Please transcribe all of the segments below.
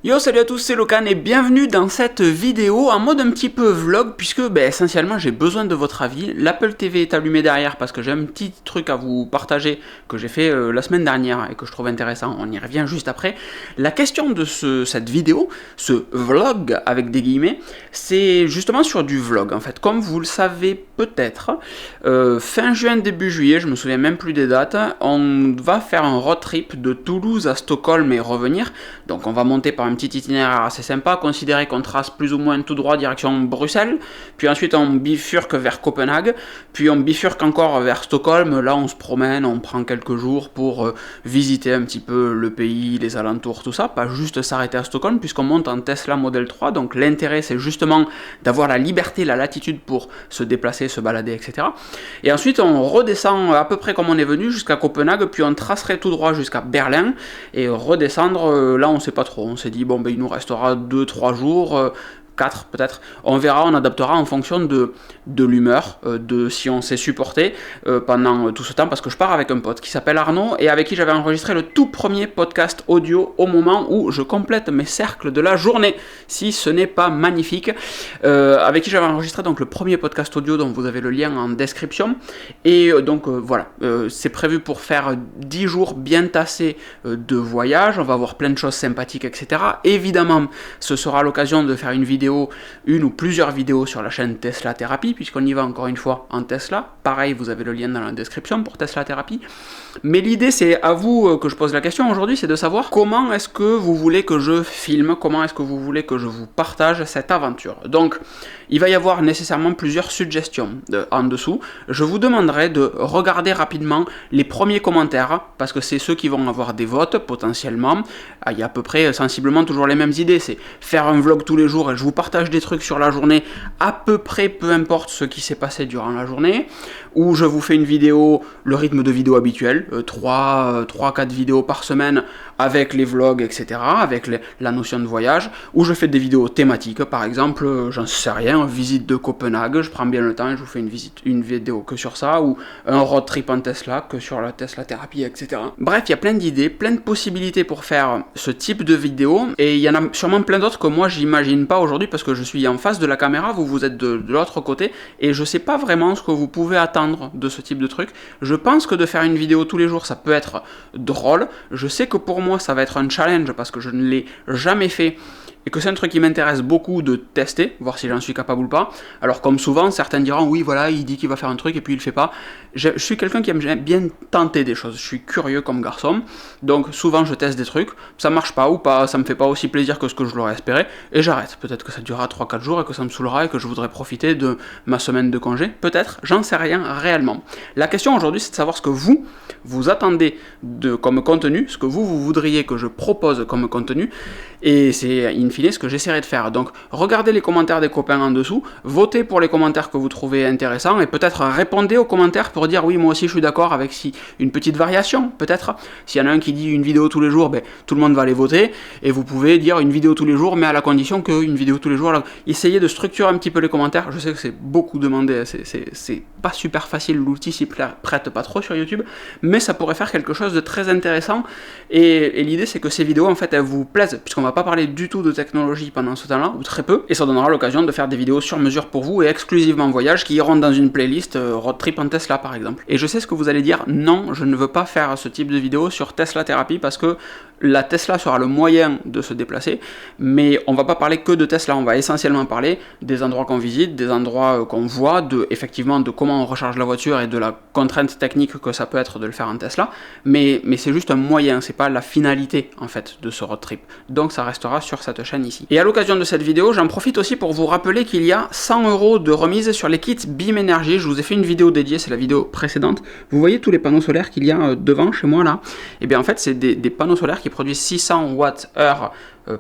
Yo, salut à tous, c'est Locan et bienvenue dans cette vidéo en mode un petit peu vlog puisque essentiellement j'ai besoin de votre avis. L'Apple TV est allumé derrière parce que j'ai un petit truc à vous partager que j'ai fait la semaine dernière et que je trouve intéressant, on y revient juste après. La question de cette vidéo, ce vlog avec des guillemets, c'est justement sur du vlog en fait. Comme vous le savez peut-être, fin juin, début juillet, je me souviens même plus des dates, on va faire un road trip de Toulouse à Stockholm et revenir. Donc on va monter par un petit itinéraire assez sympa, considéré qu'on trace plus ou moins tout droit direction Bruxelles, puis ensuite on bifurque vers Copenhague, puis on bifurque encore vers Stockholm. Là on se promène, on prend quelques jours pour visiter un petit peu le pays, les alentours, tout ça, pas juste s'arrêter à Stockholm puisqu'on monte en Tesla Model 3, donc l'intérêt c'est justement d'avoir la liberté, la latitude pour se déplacer, se balader, etc. Et ensuite on redescend à peu près comme on est venu jusqu'à Copenhague, puis on tracerait tout droit jusqu'à Berlin, et redescendre, là on sait pas trop, on s'est dit bon il nous restera 2-3 jours, 4 peut-être, on verra, on adaptera en fonction de l'humeur, de si on s'est supporté pendant tout ce temps, parce que je pars avec un pote qui s'appelle Arnaud et avec qui j'avais enregistré le tout premier podcast audio au moment où je complète mes cercles de la journée, si ce n'est pas magnifique, avec qui j'avais enregistré donc le premier podcast audio dont vous avez le lien en description, et donc voilà, c'est prévu pour faire 10 jours bien tassés de voyage, on va voir plein de choses sympathiques, etc. Évidemment, ce sera l'occasion de faire une ou plusieurs vidéos sur la chaîne Tesla Thérapie, puisqu'on y va encore une fois en Tesla. Pareil, vous avez le lien dans la description pour Tesla Thérapie. Mais l'idée, c'est à vous que je pose la question aujourd'hui, c'est de savoir comment est-ce que vous voulez que je filme, comment est-ce que vous voulez que je vous partage cette aventure. Donc, il va y avoir nécessairement plusieurs suggestions en dessous. Je vous demanderai de regarder rapidement les premiers commentaires, parce que c'est ceux qui vont avoir des votes potentiellement. Il y a à peu près sensiblement toujours les mêmes idées, c'est faire un vlog tous les jours et je vous partage des trucs sur la journée, à peu près peu importe ce qui s'est passé durant la journée, ou je vous fais une vidéo, le rythme de vidéo habituel, 3-4 vidéos par semaine avec les vlogs, etc., avec la notion de voyage, ou je fais des vidéos thématiques, par exemple, j'en sais rien, visite de Copenhague, je prends bien le temps et je vous fais une vidéo que sur ça, ou un road trip en Tesla, que sur la Tesla Thérapie, etc. Bref, il y a plein d'idées, plein de possibilités pour faire ce type de vidéo, et il y en a sûrement plein d'autres que moi j'imagine pas aujourd'hui parce que je suis en face de la caméra, vous êtes de l'autre côté, et je sais pas vraiment ce que vous pouvez attendre de ce type de truc. Je pense que de faire une vidéo tous les jours, ça peut être drôle. Je sais que pour moi, ça va être un challenge parce que je ne l'ai jamais fait et que c'est un truc qui m'intéresse beaucoup de tester, voir si j'en suis capable ou pas. Alors comme souvent, certains diront oui voilà, il dit qu'il va faire un truc et puis il le fait pas. Je suis quelqu'un qui aime bien tenter des choses, je suis curieux comme garçon, donc souvent je teste des trucs, ça marche pas ou pas, ça me fait pas aussi plaisir que ce que je l'aurais espéré, et j'arrête. Peut-être que ça durera 3-4 jours et que ça me saoulera et que je voudrais profiter de ma semaine de congé, peut-être, j'en sais rien réellement. La question aujourd'hui c'est de savoir ce que vous attendez comme contenu, ce que vous voudriez que je propose comme contenu, et c'est in fine ce que j'essaierai de faire. Donc regardez les commentaires des copains en dessous, votez pour les commentaires que vous trouvez intéressants, et peut-être répondez aux commentaires pour dire oui moi aussi je suis d'accord avec une petite variation, peut-être. S'il y en a un qui dit une vidéo tous les jours, tout le monde va aller voter, et vous pouvez dire une vidéo tous les jours, mais à la condition qu'une vidéo tous les jours, essayez de structurer un petit peu les commentaires. Je sais que c'est beaucoup demandé, c'est pas super facile, l'outil s'y prête pas trop sur YouTube, mais ça pourrait faire quelque chose de très intéressant, et l'idée c'est que ces vidéos en fait elles vous plaisent, puisqu'on va pas parler du tout de technologie pendant ce temps-là, ou très peu, et ça donnera l'occasion de faire des vidéos sur mesure pour vous et exclusivement voyage qui iront dans une playlist road trip en Tesla par exemple. Et je sais ce que vous allez dire, non, je ne veux pas faire ce type de vidéo sur Tesla Thérapie parce que la Tesla sera le moyen de se déplacer, mais on va pas parler que de Tesla, on va essentiellement parler des endroits qu'on visite, des endroits qu'on voit, effectivement de comment on recharge la voiture et de la contrainte technique que ça peut être de le faire en Tesla, mais c'est juste un moyen, c'est pas la finalité en fait de ce road trip. Donc ça restera sur cette chaîne ici. Et à l'occasion de cette vidéo, j'en profite aussi pour vous rappeler qu'il y a 100 € de remise sur les kits BIM Énergie. Je vous ai fait une vidéo dédiée, c'est la vidéo précédente. Vous voyez tous les panneaux solaires qu'il y a devant chez moi là? Et bien en fait c'est des panneaux solaires qui produisent 600 Wh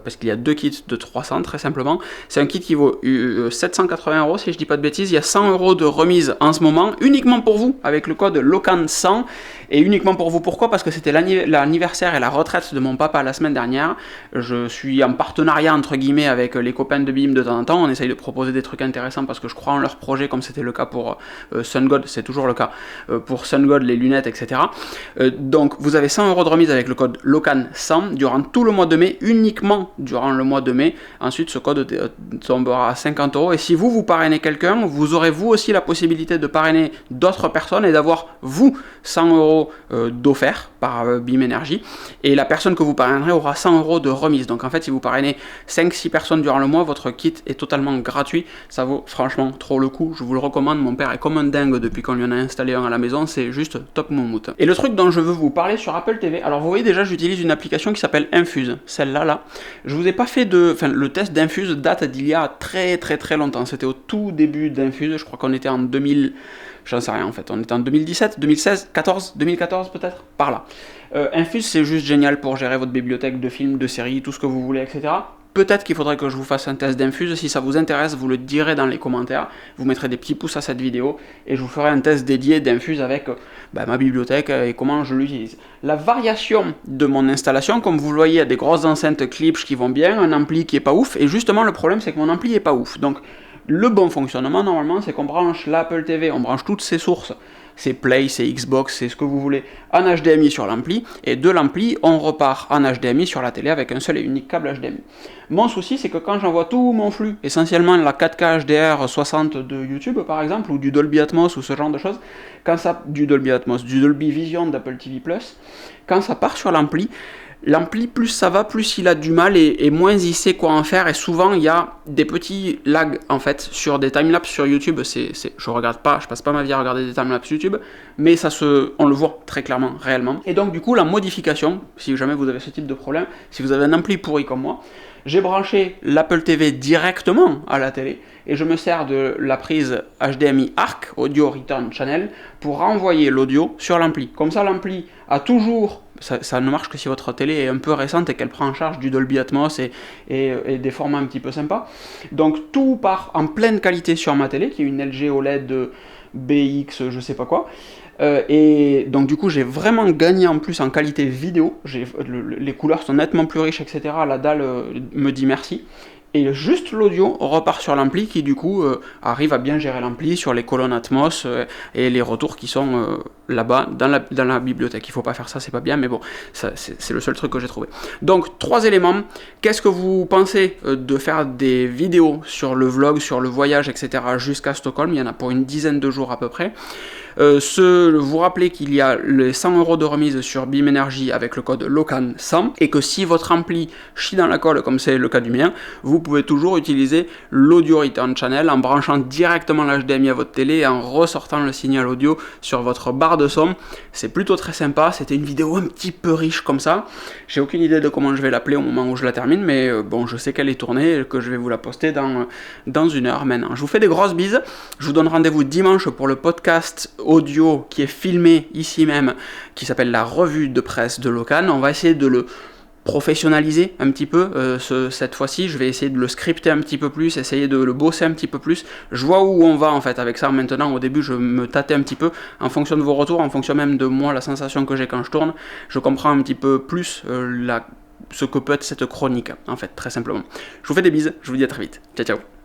parce qu'il y a deux kits de 300 très simplement. C'est un kit qui vaut 780 € si je dis pas de bêtises. Il y a 100 € de remise en ce moment, uniquement pour vous, avec le code LOCAN100, et uniquement pour vous. Pourquoi? Parce que c'était l'anniversaire et la retraite de mon papa la semaine dernière. Je suis en partenariat entre guillemets avec les copains de BIM de temps en temps. On essaye de proposer des trucs intéressants parce que je crois en leur projet, comme c'était le cas pour SunGod, c'est toujours le cas pour SunGod, les lunettes, etc. Donc vous avez 100 € de remise avec le code LOCAN100 durant tout le mois de mai, uniquement uniquement durant le mois de mai. Ensuite, ce code tombera à 50 €. Et si vous parrainez quelqu'un, vous aurez vous aussi la possibilité de parrainer d'autres personnes et d'avoir vous 100 € d'offert par BIM Énergie. Et la personne que vous parrainerez aura 100 € de remise. Donc en fait, si vous parrainez 5-6 personnes durant le mois, votre kit est totalement gratuit. Ça vaut franchement trop le coup. Je vous le recommande. Mon père est comme un dingue depuis qu'on lui en a installé un à la maison. C'est juste top moumoute. Et le truc dont je veux vous parler sur Apple TV, alors vous voyez déjà, j'utilise une application qui s'appelle Infuse. Celle-là, là. Je vous ai pas fait le test d'Infuse date d'il y a très longtemps. C'était au tout début d'Infuse. Je crois qu'on était en 2000. J'en sais rien en fait, on était en 2017, 2016, 2014 peut-être, par là. Infuse, c'est juste génial pour gérer votre bibliothèque de films, de séries, tout ce que vous voulez, etc. Peut-être qu'il faudrait que je vous fasse un test d'Infuse. Si ça vous intéresse, vous le direz dans les commentaires. Vous mettrez des petits pouces à cette vidéo et je vous ferai un test dédié d'Infuse avec ma bibliothèque et comment je l'utilise. La variation de mon installation, comme vous le voyez, il y a des grosses enceintes Klipsch qui vont bien, un ampli qui est pas ouf. Et justement, le problème, c'est que mon ampli est pas ouf. Donc, le bon fonctionnement, normalement, c'est qu'on branche l'Apple TV, on branche toutes ses sources, c'est Play, c'est Xbox, c'est ce que vous voulez, en HDMI sur l'ampli, et de l'ampli, on repart en HDMI sur la télé avec un seul et unique câble HDMI. Mon souci, c'est que quand j'envoie tout mon flux, essentiellement la 4K HDR 60 de YouTube, par exemple, ou du Dolby Atmos, ou ce genre de choses, du Dolby Atmos, du Dolby Vision d'Apple TV+, quand ça part sur l'ampli, plus ça va, plus il a du mal et moins il sait quoi en faire. Et souvent, il y a des petits lags, en fait, sur des timelapses sur YouTube. Je passe pas ma vie à regarder des timelapses YouTube, mais on le voit très clairement, réellement. Et donc, du coup, la modification, si jamais vous avez ce type de problème, si vous avez un ampli pourri comme moi, j'ai branché l'Apple TV directement à la télé et je me sers de la prise HDMI ARC, Audio Return Channel, pour renvoyer l'audio sur l'ampli. Comme ça, l'ampli a toujours... Ça ne marche que si votre télé est un peu récente et qu'elle prend en charge du Dolby Atmos et des formats un petit peu sympas. Donc tout part en pleine qualité sur ma télé, qui est une LG OLED BX, je sais pas quoi. Et donc du coup j'ai vraiment gagné en plus en qualité vidéo. Les couleurs sont nettement plus riches, etc. La dalle me dit merci. Et juste l'audio repart sur l'ampli qui du coup arrive à bien gérer l'ampli sur les colonnes Atmos et les retours qui sont là-bas dans la bibliothèque. Il faut pas faire ça, c'est pas bien, mais bon, c'est le seul truc que j'ai trouvé. Donc 3 éléments. Qu'est-ce que vous pensez de faire des vidéos sur le vlog, sur le voyage, etc. jusqu'à Stockholm? Il y en a pour une dizaine de jours à peu près. Vous rappelez qu'il y a les 100 € de remise sur BIM Énergie avec le code LOCAN100 et que si votre ampli chie dans la colle, comme c'est le cas du mien, vous pouvez toujours utiliser l'Audio Return Channel en branchant directement l'HDMI à votre télé et en ressortant le signal audio sur votre barre de son. C'est plutôt très sympa. C'était une vidéo un petit peu riche comme ça. J'ai aucune idée de comment je vais l'appeler au moment où je la termine, mais bon, je sais qu'elle est tournée et que je vais vous la poster dans une heure maintenant. Je vous fais des grosses bises. Je vous donne rendez-vous dimanche pour le podcast audio qui est filmé ici même, qui s'appelle la revue de presse de Locan. On va essayer de le professionnaliser un petit peu cette fois-ci. Je vais essayer de le scripter un petit peu plus, essayer de le bosser un petit peu plus. Je vois où on va en fait avec ça maintenant. Au début, je me tâtais un petit peu en fonction de vos retours, en fonction même de moi, la sensation que j'ai quand je tourne. Je comprends un petit peu plus ce que peut être cette chronique en fait, très simplement. Je vous fais des bises, je vous dis à très vite. Ciao ciao.